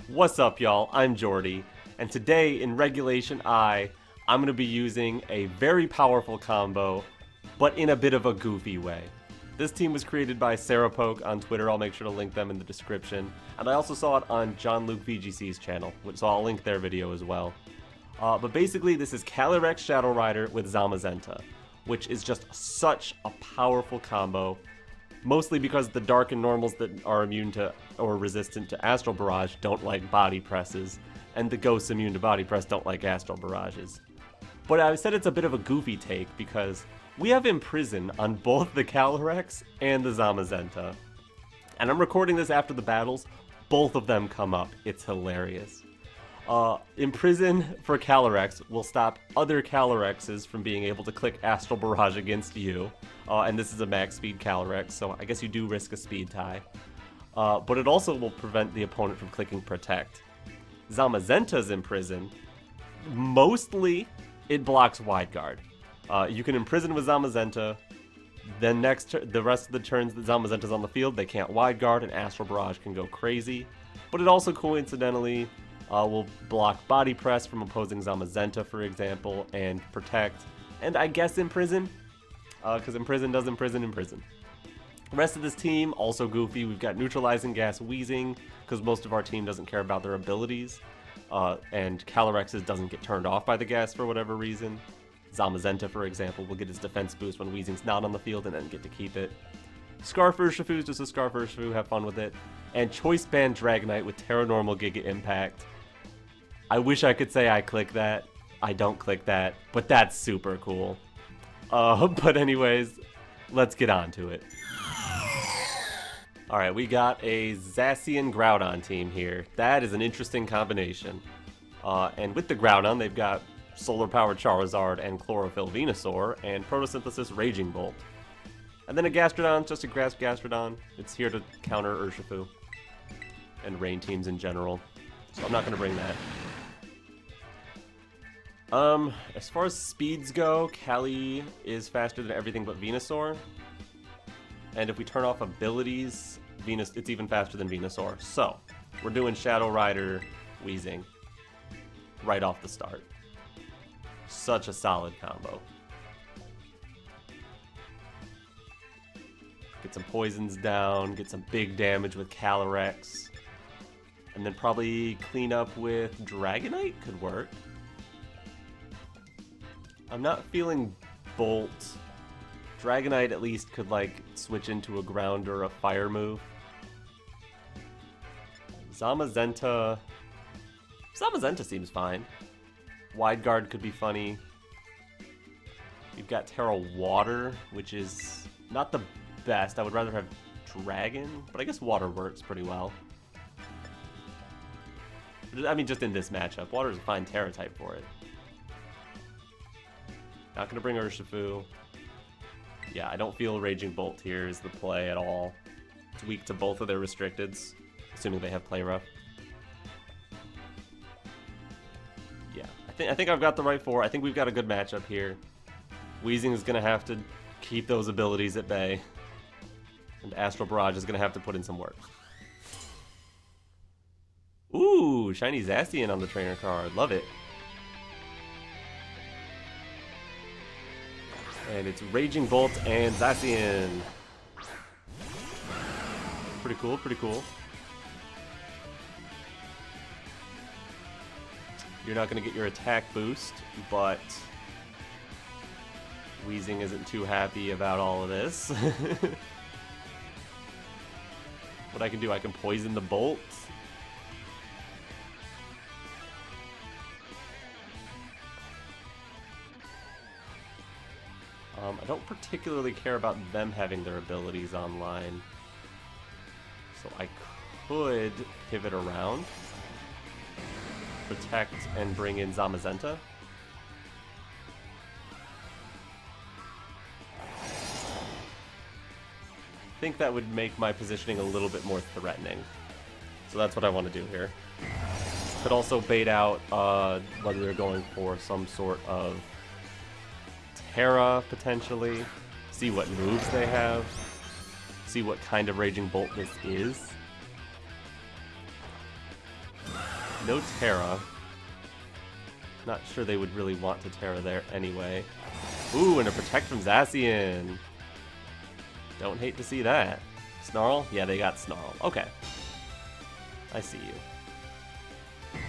What's up, y'all? I'm Jordy, and today in Regulation I, I'm going to be using a very powerful combo, but in a bit of a goofy way. This team was created by Sarapoke on Twitter. I'll make sure to link them in the description. And I also saw it on John Luke VGC's channel, so I'll link their video as well. But basically, this is Calyrex-Shadow Rider with Zamazenta, which is just such a powerful combo. Mostly because the dark and normals that are immune to or resistant to Astral Barrage don't like body presses, and the ghosts immune to body press don't like Astral Barrages. But I said it's a bit of a goofy take because we have Imprison on both the Calyrex and the Zamazenta. And I'm recording this after the battles. Both of them come up. It's hilarious. Imprison for Calyrex will stop other Calyrexes from being able to click Astral Barrage against you. And this is a max speed Calyrex, so I guess you do risk a speed tie. But it also will prevent the opponent from clicking Protect. Zamazenta's Imprison, mostly it blocks Wide Guard. You can Imprison with Zamazenta, then the rest of the turns that Zamazenta's on the field, they can't Wide Guard, and Astral Barrage can go crazy. But it also coincidentally will block Body Press from opposing Zamazenta, for example, and Protect, and I guess Imprison, because Imprison does Imprison. The rest of this team, also goofy. We've got Neutralizing Gas Wheezing, because most of our team doesn't care about their abilities, and Calyrex's doesn't get turned off by the gas for whatever reason. Zamazenta, for example, will get his defense boost when Wheezing's not on the field and then get to keep it. Scarf Urshifu is just a Scarf Urshifu, have fun with it. And Choice Band Dragonite with Tera Normal Giga Impact. I wish I could say I click that. I don't click that, but that's super cool. But anyways, let's get on to it. Alright, we got a Zacian Groudon team here. That is an interesting combination. And with the Groudon, they've got Solar Powered Charizard and Chlorophyll Venusaur, and Protosynthesis Raging Bolt. And then a Gastrodon, just a Grass Gastrodon. It's here to counter Urshifu and Rain teams in general. So I'm not going to bring that. As far as speeds go, Cali is faster than everything but Venusaur. And if we turn off abilities, it's even faster than Venusaur. So, we're doing Shadow Rider Wheezing right off the start. Such a solid combo. Get some poisons down, get some big damage with Calyrex. And then probably clean up with Dragonite could work. I'm not feeling Bolt. Dragonite at least could like switch into a ground or a fire move. Zamazenta seems fine. Wide Guard could be funny. We've got Tera Water, which is not the best. I would rather have Dragon, but I guess Water works pretty well. I mean, just in this matchup, Water is a fine Tera type for it. Not gonna bring Urshifu. Yeah, I don't feel Raging Bolt here is the play at all. It's weak to both of their restricteds, assuming they have Play Rough. Yeah, I think I've got the right four. I think we've got a good matchup here. Wheezing is gonna have to keep those abilities at bay, and Astral Barrage is gonna have to put in some work. Ooh, shiny Zacian on the trainer card. Love it. And it's Raging Bolt and Zacian. Pretty cool, pretty cool. You're not going to get your attack boost, but Wheezing isn't too happy about all of this. What I can do, I can poison the Bolt. I don't particularly care about them having their abilities online. So I could pivot around, Protect, and bring in Zamazenta. I think that would make my positioning a little bit more threatening. So that's what I want to do here. Could also bait out whether they're going for some sort of Tera, potentially. See what moves they have. See what kind of Raging Bolt this is. No Tera. Not sure they would really want to Tera there anyway. Ooh, and a Protect from Zacian. Don't hate to see that. Snarl? Yeah, they got Snarl. Okay. I see you.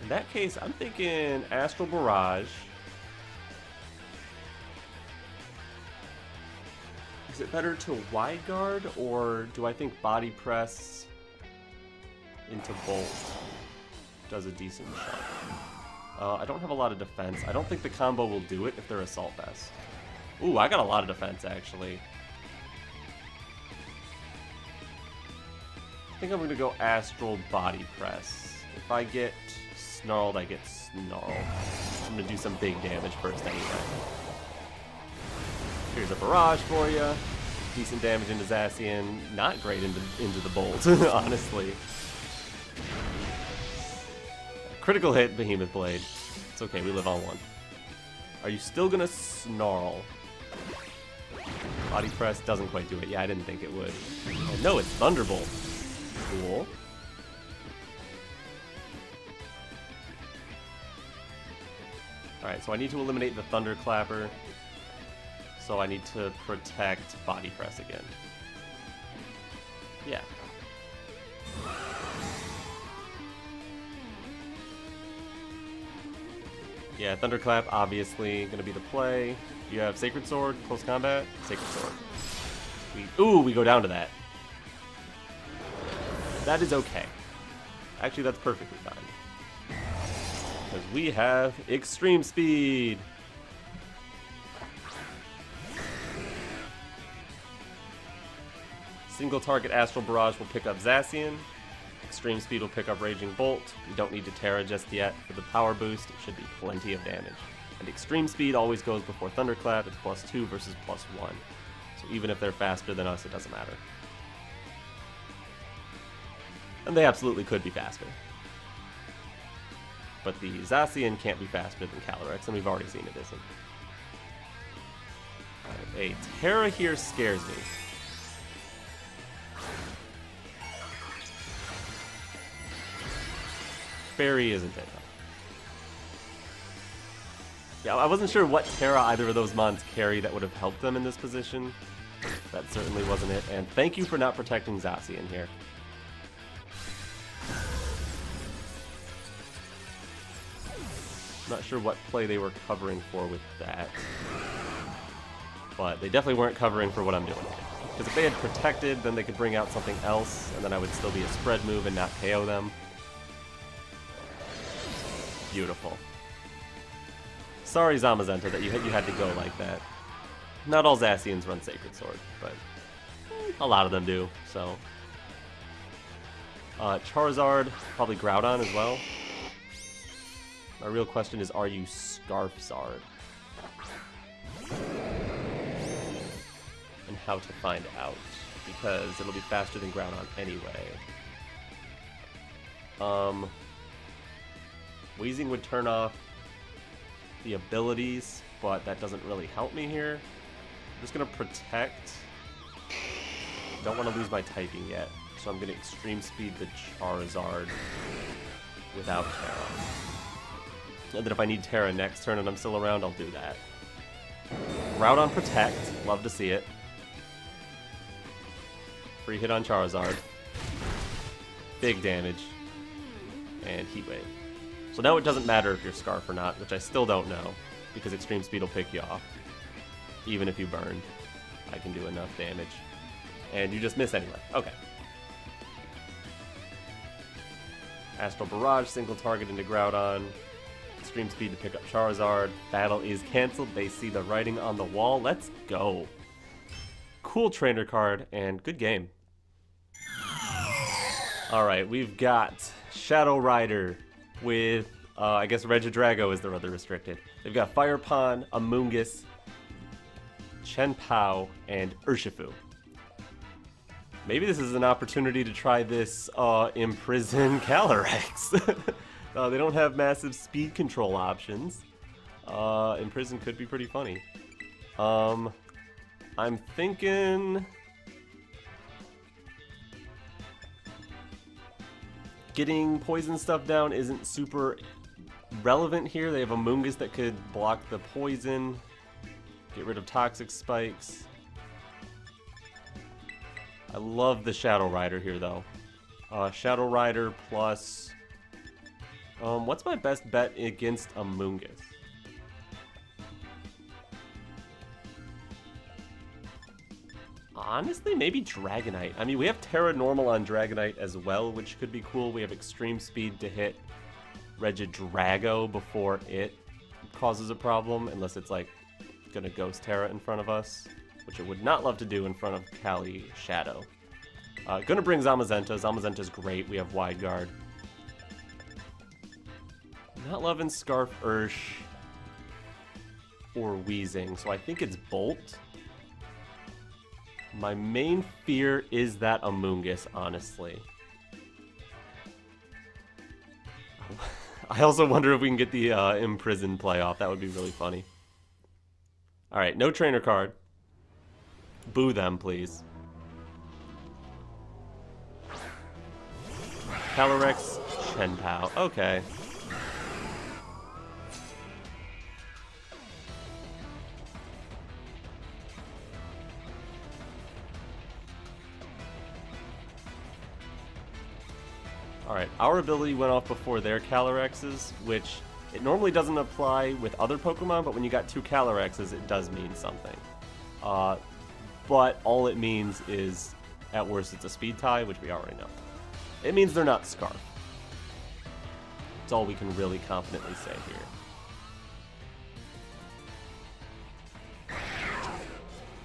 In that case, I'm thinking Astral Barrage. Is it better to Wide Guard, or do I think Body Press into Bolt does a decent shot? I don't have a lot of defense. I don't think the combo will do it if they're Assault Vest. Ooh, I got a lot of defense, actually. I think I'm going to go Astral Body Press. If I get Snarled, I get Snarled. I'm going to do some big damage first anyway. Here's a Barrage for you. Decent damage into Zacian. Not great into the Bolt, honestly. Critical hit, Behemoth Blade. It's okay, we live on one. Are you still gonna Snarl? Body Press doesn't quite do it. Yeah, I didn't think it would. Oh, no, it's Thunderbolt. Cool. Alright, so I need to eliminate the Thunderclapper. So I need to protect Body Press again. Yeah. Yeah, Thunderclap, obviously, gonna be the play. You have Sacred Sword, close combat, Sacred Sword. We go down to that. That is okay. Actually, that's perfectly fine. Because we have Extreme Speed. Single target Astral Barrage will pick up Zacian. Extreme Speed will pick up Raging Bolt. We don't need to Tera just yet. For the power boost, it should be plenty of damage. And Extreme Speed always goes before Thunderclap. It's +2 versus +1. So even if they're faster than us, it doesn't matter. And they absolutely could be faster. But the Zacian can't be faster than Calyrex, and we've already seen it isn't. Right, a Tera here scares me. Fairy isn't it? Yeah, I wasn't sure what Tera either of those mons carry that would have helped them in this position. That certainly wasn't it. And thank you for not protecting Zacian here. Not sure what play they were covering for with that. But they definitely weren't covering for what I'm doing. Because if they had protected, then they could bring out something else, and then I would still be a spread move and not KO them. Beautiful. Sorry, Zamazenta, that you had to go like that. Not all Zacians run Sacred Sword, but a lot of them do, so. Charizard, probably Groudon as well. My real question is, are you Scarf Zard? And how to find out, because it'll be faster than Groudon anyway. Wheezing would turn off the abilities, but that doesn't really help me here. I'm just going to protect. Don't want to lose my typing yet, so I'm going to Extreme Speed the Charizard without Tera. And then if I need Tera next turn and I'm still around, I'll do that. Groudon Protect, love to see it. Free hit on Charizard. Big damage. And Heat Wave. So now it doesn't matter if you're Scarf or not, which I still don't know, because Extreme Speed will pick you off. Even if you burn, I can do enough damage. And you just miss anyway. Okay. Astral Barrage, single target into Groudon. Extreme Speed to pick up Charizard. Battle is cancelled. They see the writing on the wall. Let's go. Cool trainer card, and good game. Alright, we've got Shadow Rider with, I guess Regidrago is their other restricted. They've got Fire Pond, Amoonguss, Chenpao, and Urshifu. Maybe this is an opportunity to try this Imprison Calyrex. They don't have massive speed control options. Imprison could be pretty funny. I'm thinking Getting poison stuff down isn't super relevant here. They have a Mungus that could block the poison, get rid of toxic spikes. I love the Shadow Rider here, though. Shadow Rider plus... what's my best bet against a Mungus? Honestly, maybe Dragonite. I mean, we have Tera normal on Dragonite as well, which could be cool. We have extreme speed to hit Regidrago before it causes a problem, unless it's like gonna Ghost Tera in front of us, which I would not love to do in front of Calyrex-Shadow. Gonna bring Zamazenta. Zamazenta's great. We have Wide Guard. Not loving Scarf Ursh or Wheezing, so I think it's Bolt. My main fear is that Amoonguss, honestly. I also wonder if we can get the Imprison play off. That would be really funny. Alright, no trainer card. Boo them, please. Calyrex-Shadow. Okay. Alright, our ability went off before their Calyrex's, which it normally doesn't apply with other Pokemon, but when you got two Calyrex's, it does mean something. But all it means is, at worst, it's a speed tie, which we already know. It means they're not Scarf. That's all we can really confidently say here.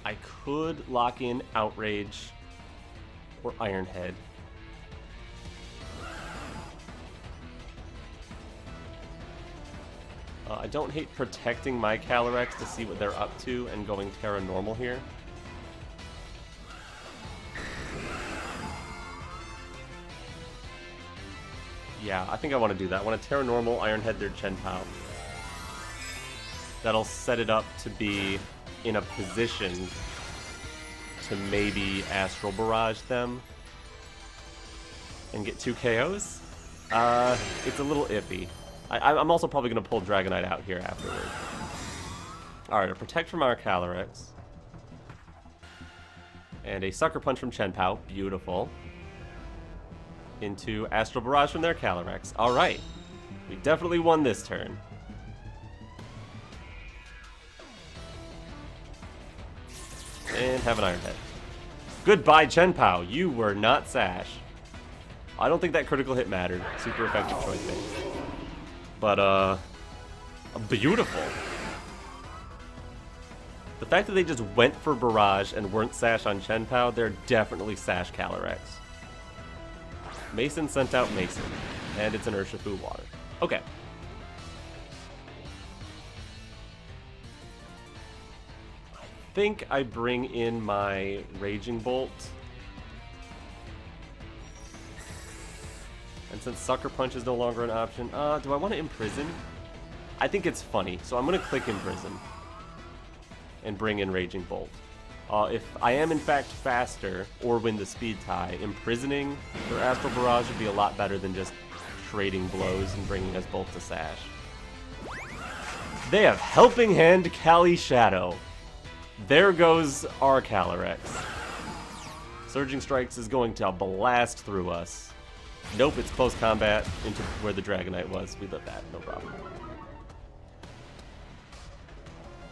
I could lock in Outrage or Iron Head. I don't hate protecting my Calyrex to see what they're up to and going Tera normal here. Yeah, I think I want to do that. I want to Tera normal, Iron Head their Chenpao. That'll set it up to be in a position to maybe Astral Barrage them and get 2 KOs. It's a little iffy. I'm also probably going to pull Dragonite out here afterward. Alright, a Protect from our Calyrex. And a Sucker Punch from Chenpao. Beautiful. Into Astral Barrage from their Calyrex. Alright. We definitely won this turn. And have an Iron Head. Goodbye, Chenpao. You were not Sash. I don't think that critical hit mattered. Super effective choice there. But, beautiful. The fact that they just went for Barrage and weren't Sash on Chenpao, they're definitely Sash Calyrex. Mason sent out Mason, and it's an Urshifu Water. Okay. I think I bring in my Raging Bolt. And since Sucker Punch is no longer an option, do I want to Imprison? I think it's funny, so I'm going to click Imprison. And bring in Raging Bolt. If I am in fact faster, or win the speed tie, imprisoning for Astral Barrage would be a lot better than just trading blows and bringing us both to Sash. They have Helping Hand Calyrex-Shadow. There goes our Calyrex. Surging Strikes is going to blast through us. Nope, it's close combat into where the Dragonite was. We live that, no problem.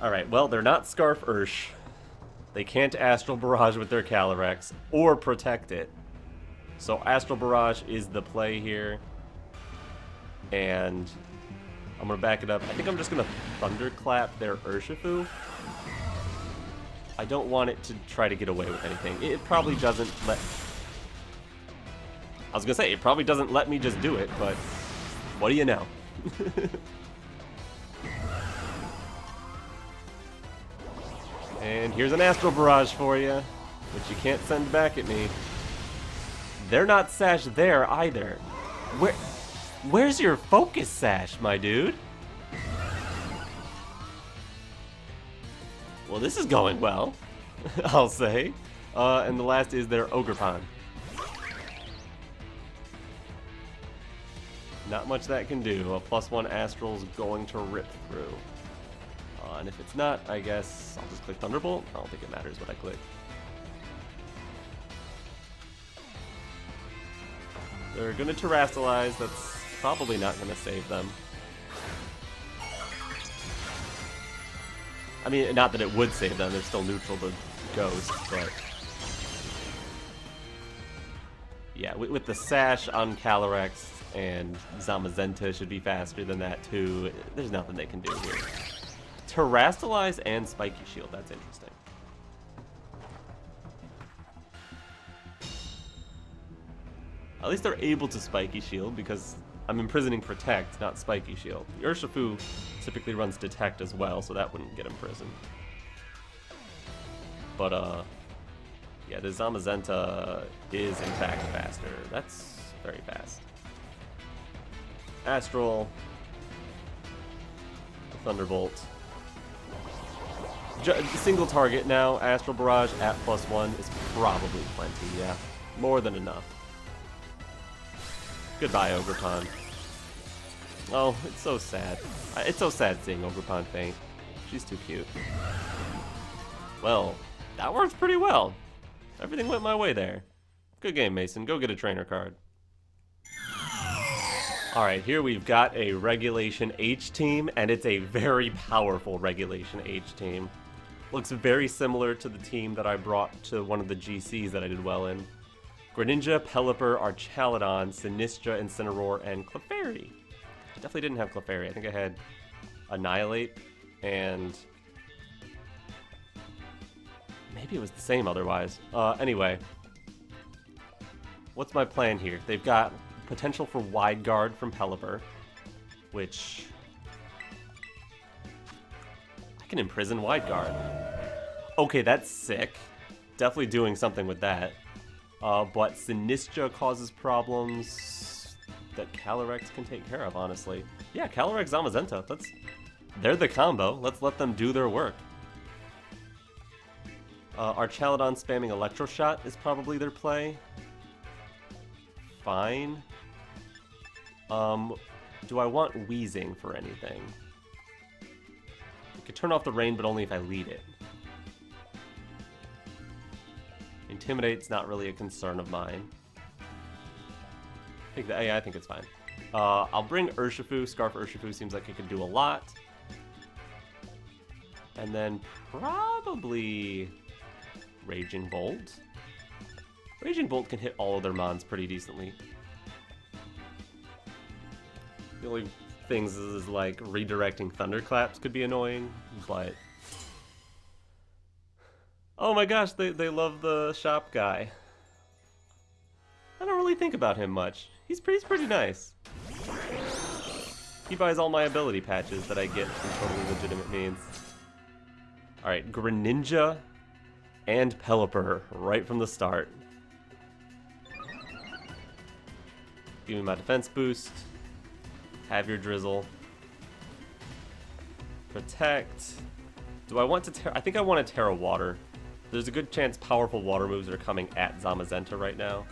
Alright, well, they're not Scarf Ursh. They can't Astral Barrage with their Calyrex, or protect it. So Astral Barrage is the play here. And I'm going to back it up. I think I'm just going to Thunderclap their Urshifu. I don't want it to try to get away with anything. It probably doesn't let... I was going to say, it probably doesn't let me just do it, but what do you know? And here's an Astral Barrage for you, which you can't send back at me. They're not Sash there either. Where's your focus, Sash, my dude? Well, this is going well, I'll say. And the last is their Ogerpon. not much that can do. A +1 Astral's going to rip through. And if it's not, I guess I'll just click Thunderbolt. I don't think it matters what I click. They're going to Terrastalize. That's probably not going to save them. I mean, not that it would save them. They're still neutral to Ghost, but... yeah, with the Sash on Calyrex and Zamazenta should be faster than that too. There's nothing they can do here. Terrastalize and Spiky Shield, that's interesting. At least they're able to Spiky Shield because I'm imprisoning Protect, not Spiky Shield. The Urshifu typically runs Detect as well, so that wouldn't get imprisoned. But, yeah, the Zamazenta is in fact faster. That's very fast. Astral. Thunderbolt. Single target now, Astral Barrage at +1 is probably plenty, yeah. More than enough. Goodbye, Ogerpon. Oh, it's so sad. It's so sad seeing Ogerpon faint. She's too cute. Well, that works pretty well. Everything went my way there. Good game, Mason. Go get a trainer card. Alright, here we've got a Regulation H team, and it's a very powerful Regulation H team. Looks very similar to the team that I brought to one of the GCs that I did well in. Greninja, Pelipper, Archaludon, Sinistra, Incineroar, and Clefairy. I definitely didn't have Clefairy. I think I had Annihilate, and... maybe it was the same otherwise. Anyway. What's my plan here? They've got potential for Wide Guard from Pelipper, which... I can Imprison Wide Guard. Okay, that's sick. Definitely doing something with that. But Sinistra causes problems that Calyrex can take care of, honestly. Yeah, Calyrex Zamazenta. They're the combo. Let's let them do their work. Archaludon spamming Electro Shot is probably their play. Fine. Do I want Wheezing for anything? I could turn off the rain, but only if I lead it. Intimidate's not really a concern of mine. I think it's fine. I'll bring Urshifu. Scarf Urshifu seems like it could do a lot. And then probably Raging Bolt. Raging Bolt can hit all of their mons pretty decently. The only things is like redirecting Thunderclaps could be annoying, but... oh my gosh, they love the shop guy. I don't really think about him much. He's pretty nice. He buys all my ability patches that I get from totally legitimate means. Alright, Greninja and Pelipper right from the start. Give me my defense boost. Have your Drizzle. Protect. Do I want to I think I want to Tera Water. There's a good chance powerful water moves are coming at Zamazenta right now.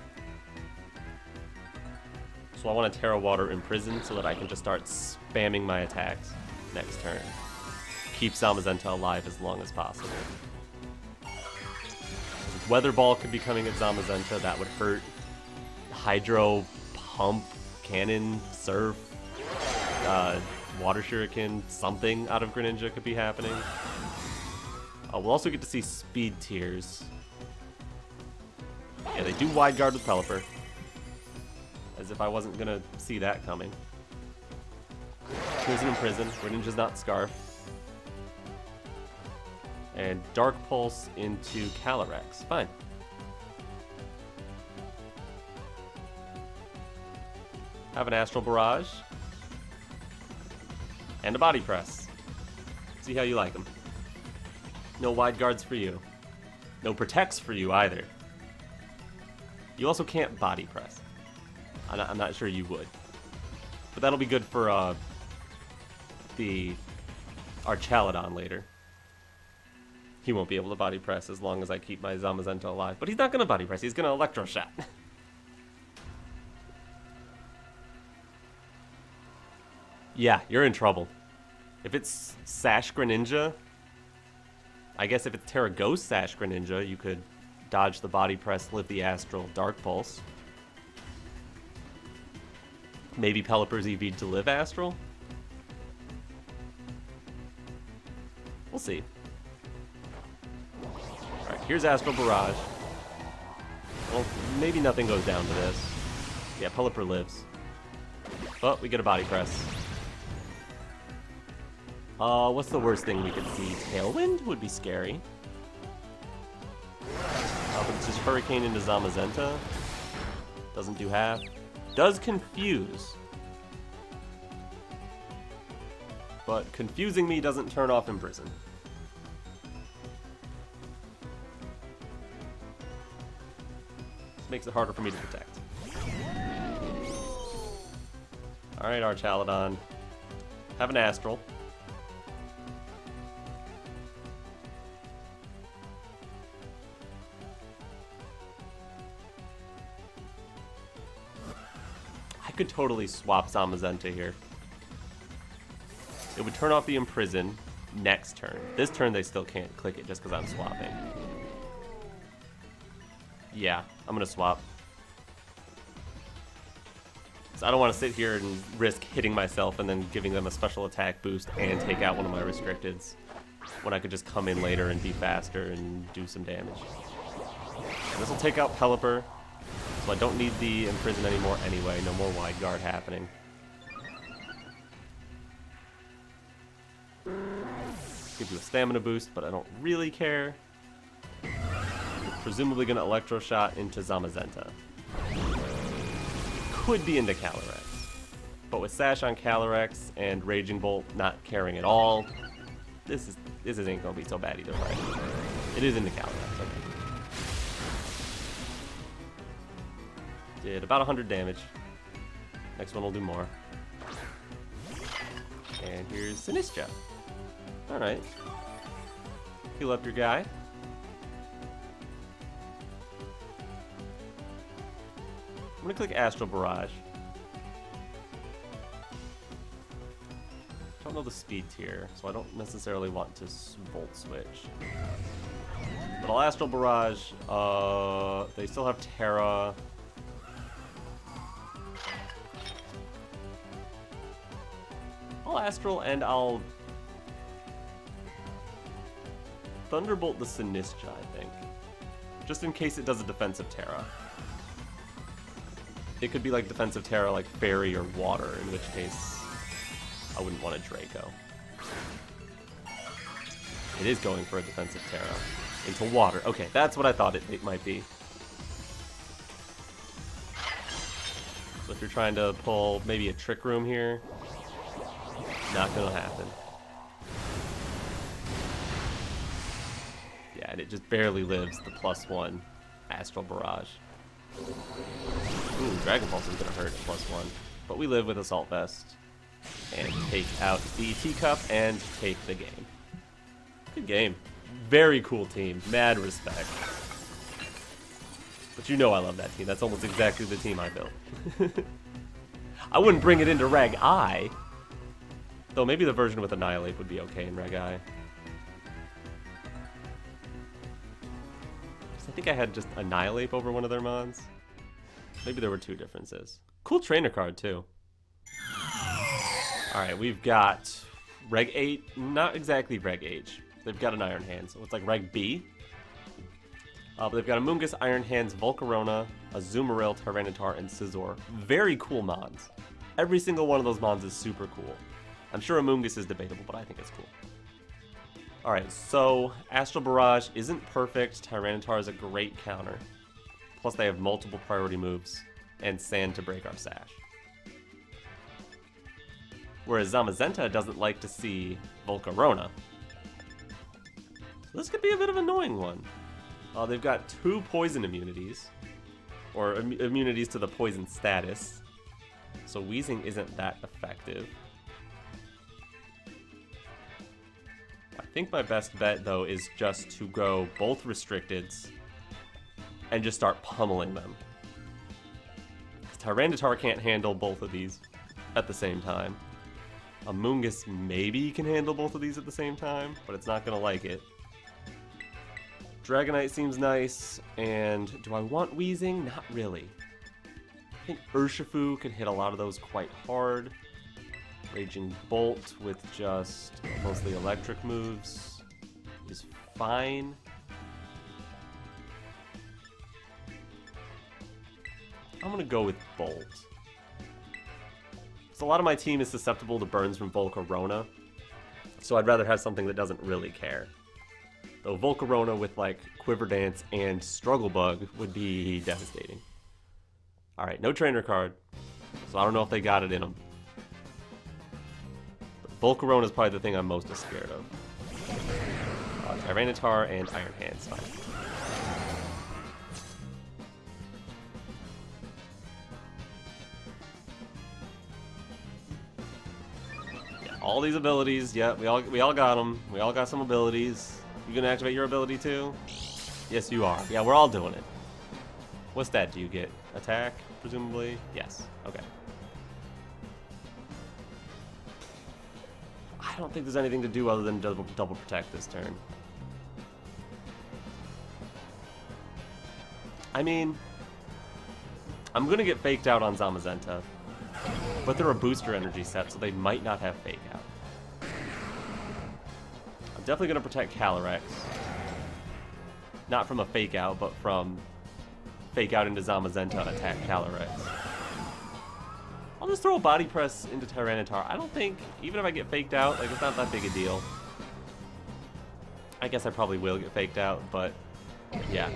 So I want to Tera Water Imprison so that I can just start spamming my attacks next turn. Keep Zamazenta alive as long as possible. Weather Ball could be coming at Zamazenta. That would hurt. Hydro, Pump, Cannon, Surf, Water Shuriken, something out of Greninja could be happening. We'll also get to see Speed Tiers. Yeah, they do Wide Guard with Pelipper. As if I wasn't gonna see that coming. Here's an Imprison. Greninja's not Scarf. And Dark Pulse into Calyrex. Fine. Have an Astral Barrage. And a Body Press. See how you like them. No Wide Guards for you. No Protects for you either. You also can't Body Press. I'm not sure you would. But that'll be good for the Archaludon later. He won't be able to Body Press as long as I keep my Zamazenta alive. But he's not going to Body Press. He's going to Electro Shot. Yeah, you're in trouble. If it's Sash Greninja, I guess if it's Tera Ghost Sash Greninja, you could dodge the body press, live the Astral, Dark Pulse. Maybe Pelipper's EV to live Astral? We'll see. Alright, here's Astral Barrage. Well, maybe nothing goes down to this. Yeah, Pelipper lives. But we get a body press. What's the worst thing we could see? Tailwind would be scary. But it's just Hurricane into Zamazenta. Doesn't do half. Does confuse. But confusing me doesn't turn off Imprison. This makes it harder for me to protect. Alright, Archaladon. Have an Astral. I could totally swap Zamazenta here. It would turn off the Imprison next turn. This turn they still can't click it just because I'm swapping. Yeah, I'm going to swap. So I don't want to sit here and risk hitting myself and then giving them a special attack boost and take out one of my restricteds, when I could just come in later and be faster and do some damage. This will take out Pelipper, so I don't need the Imprison anymore anyway. No more wide guard happening. Give you a stamina boost, but I don't really care. Presumably going to Electro Shot into Zamazenta. Could be into Calyrex. But with Sash on Calyrex and Raging Bolt not caring at all, this isn't going to be so bad either way. It is into Calyrex, okay. Did about 100 damage. Next one will do more. And here's Sinistcha. Alright. Heal up your guy. I'm gonna click Astral Barrage. Don't know the speed tier, so I don't necessarily want to Volt Switch. But I'll Astral Barrage. They still have Tera. I'll Astral and I'll Thunderbolt the Sinistcha, I think. Just in case it does a defensive Tera. It could be like defensive Tera, like Fairy or Water, in which case I wouldn't want a Draco. It is going for a defensive Tera. Into Water. Okay, that's what I thought it might be. So if you're trying to pull maybe a Trick Room here, not gonna happen. Yeah, and it just barely lives the +1 Astral Barrage. Ooh, Dragon Pulse is gonna hurt +1. But we live with Assault Vest. And take out the teacup and take the game. Good game. Very cool team. Mad respect. But you know I love that team. That's almost exactly the team I built. I wouldn't bring it into Reg I. Though maybe the version with Annihilate would be okay in Reg I. I think I had just Annihilate over one of their mons. Maybe there were two differences. Cool trainer card, too. Alright, we've got Reg 8. Not exactly Reg H. They've got an Iron Hand, so it's like Reg B. But they've got a Mungus, Iron Hands, Volcarona, a Azumarill, Tyranitar, and Scizor. Very cool mons. Every single one of those mons is super cool. I'm sure a Mungus is debatable, but I think it's cool. Alright, so Astral Barrage isn't perfect. Tyranitar is a great counter. Plus they have multiple priority moves and Sand to break our Sash. Whereas Zamazenta doesn't like to see Volcarona. So this could be a bit of an annoying one. They've got 2 poison immunities. Or immunities to the poison status. So Wheezing isn't that effective. I think my best bet, though, is just to go both Restricteds and just start pummeling them. Because Tyranitar can't handle both of these at the same time. Amoonguss maybe can handle both of these at the same time, but it's not going to like it. Dragonite seems nice, and do I want Weezing? Not really. I think Urshifu could hit a lot of those quite hard. Raging Bolt with just mostly electric moves is fine. I'm going to go with Bolt. So a lot of my team is susceptible to burns from Volcarona, so I'd rather have something that doesn't really care. Though Volcarona with like Quiver Dance and Struggle Bug would be devastating. Alright, no trainer card, so I don't know if they got it in them. But Volcarona is probably the thing I'm most scared of. Tyranitar and Iron Hand's fine. All these abilities, yeah, we all got them. We all got some abilities. You gonna activate your ability too? Yes, you are. Yeah, we're all doing it. What stat do you get? Attack, presumably? Yes. Okay. I don't think there's anything to do other than double protect this turn. I mean, I'm gonna get faked out on Zamazenta. But they're a booster energy set, so they might not have Fake Out. I'm definitely going to protect Calyrex. Not from a Fake Out, but from Fake Out into Zamazenta, attack Calyrex. I'll just throw a Body Press into Tyranitar. I don't think, even if I get faked out, like, it's not that big a deal. I guess I probably will get faked out, but yeah.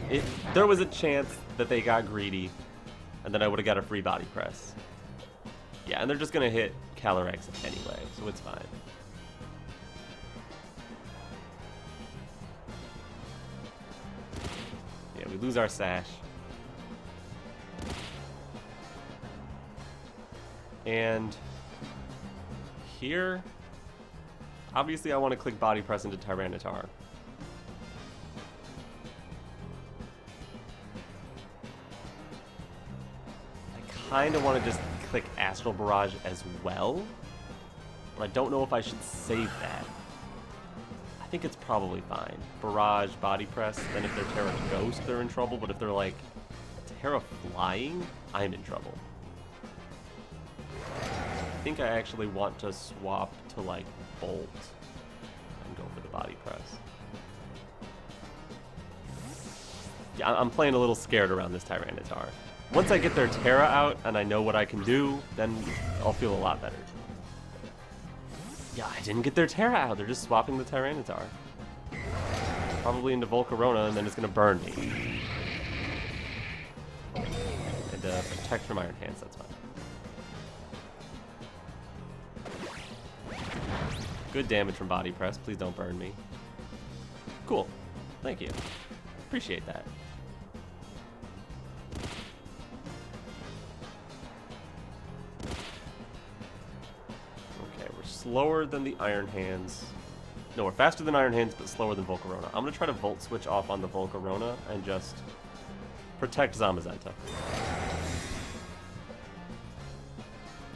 There was a chance that they got greedy, and then I would have got a free Body Press. Yeah, and they're just going to hit Calyrex anyway, so it's fine. Yeah, we lose our Sash. And here, obviously I want to click Body Press into Tyranitar. I kind of want to just click Astral Barrage as well, but I don't know if I should save that. I think it's probably fine. Barrage, Body Press, then if they're Tera Ghost, they're in trouble, but if they're like Tera Flying, I'm in trouble. I think I actually want to swap to like Bolt and go for the Body Press. Yeah, I'm playing a little scared around this Tyranitar. Once I get their Tera out and I know what I can do, then I'll feel a lot better. Yeah, I didn't get their Tera out. They're just swapping the Tyranitar. Probably into Volcarona, and then it's going to burn me. And protect from Iron Hands, that's fine. Good damage from Body Press. Please don't burn me. Cool. Thank you. Appreciate that. Slower than the Iron Hands. No, we're faster than Iron Hands, but slower than Volcarona. I'm going to try to Volt Switch off on the Volcarona and just protect Zamazenta.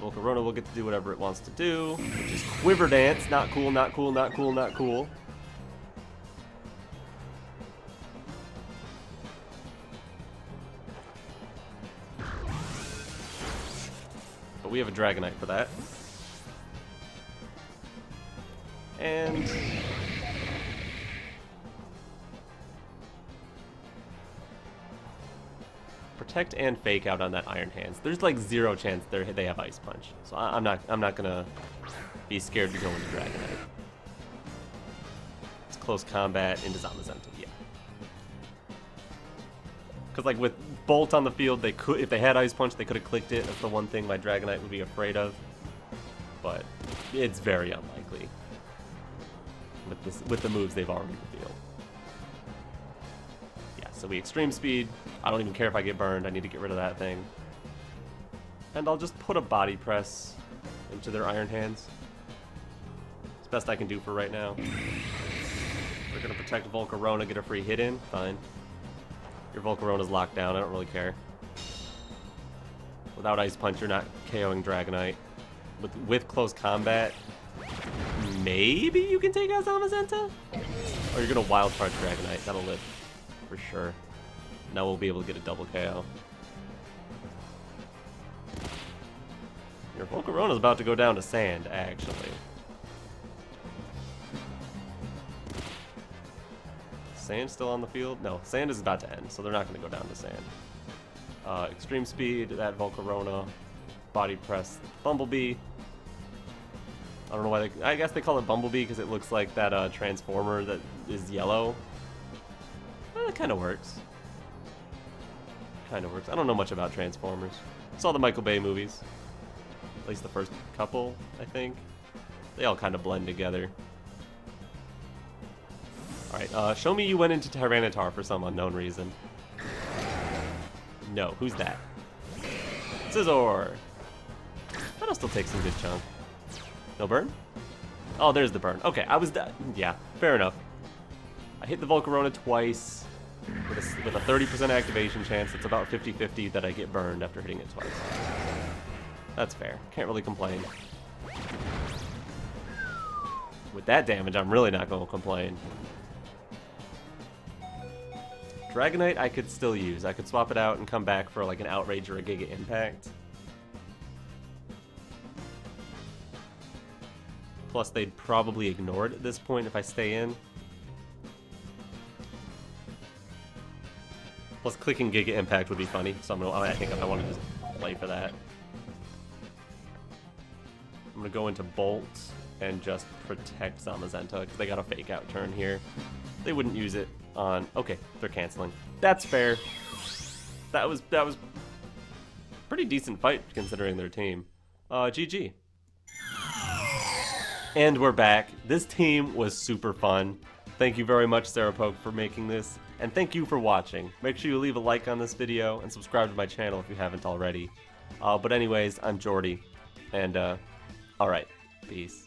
Volcarona will get to do whatever it wants to do, which is Quiver Dance. Not cool, not cool, not cool, not cool. But we have a Dragonite for that. And protect and Fake Out on that Iron Hands. There's like 0 chance they have Ice Punch, so I'm not gonna be scared to go into Dragonite. It's close combat into Zamazenta, yeah. Because like with Bolt on the field, they could, if they had Ice Punch, they could have clicked it. That's the one thing my Dragonite would be afraid of, but it's very unlikely. With the moves they've already revealed. Yeah, so we Extreme Speed. I don't even care if I get burned. I need to get rid of that thing. And I'll just put a Body Press into their Iron Hands. It's the best I can do for right now. We're going to protect Volcarona, get a free hit in. Fine. Your Volcarona's locked down. I don't really care. Without Ice Punch, you're not KOing Dragonite. With close combat, maybe you can take out Zamazenta? Or you're gonna Wild Charge Dragonite. That'll live for sure. Now we'll be able to get a double KO. Your Volcarona's about to go down to sand, actually. Sand still on the field? No, sand is about to end, so they're not going to go down to sand. Extreme Speed, that Volcarona. Body Press, Bumblebee. I don't know why I guess they call it Bumblebee because it looks like that Transformer that is yellow. That kind of works. Kind of works. I don't know much about Transformers. Saw the Michael Bay movies. At least the first couple, I think. They all kind of blend together. Alright, show me you went into Tyranitar for some unknown reason. No, who's that? Scizor! That'll still take some good chunk. No burn? Oh, there's the burn. Okay, I was yeah, fair enough. I hit the Volcarona twice with a 30% activation chance. It's about 50-50 that I get burned after hitting it twice. That's fair. Can't really complain. With that damage, I'm really not going to complain. Dragonite I could still use. I could swap it out and come back for like an Outrage or a Giga Impact. Plus, they'd probably ignore it at this point if I stay in. Plus, clicking Giga Impact would be funny, so I think I want to just play for that. I'm going to go into Bolt and just protect Zamazenta, because they got a Fake Out turn here. They wouldn't use it on... Okay, they're canceling. That's fair. That was pretty decent fight, considering their team. GG. And we're back. This team was super fun. Thank you very much, Sarapoke, for making this. And thank you for watching. Make sure you leave a like on this video and subscribe to my channel if you haven't already. But anyways, I'm Jordy. And, alright. Peace.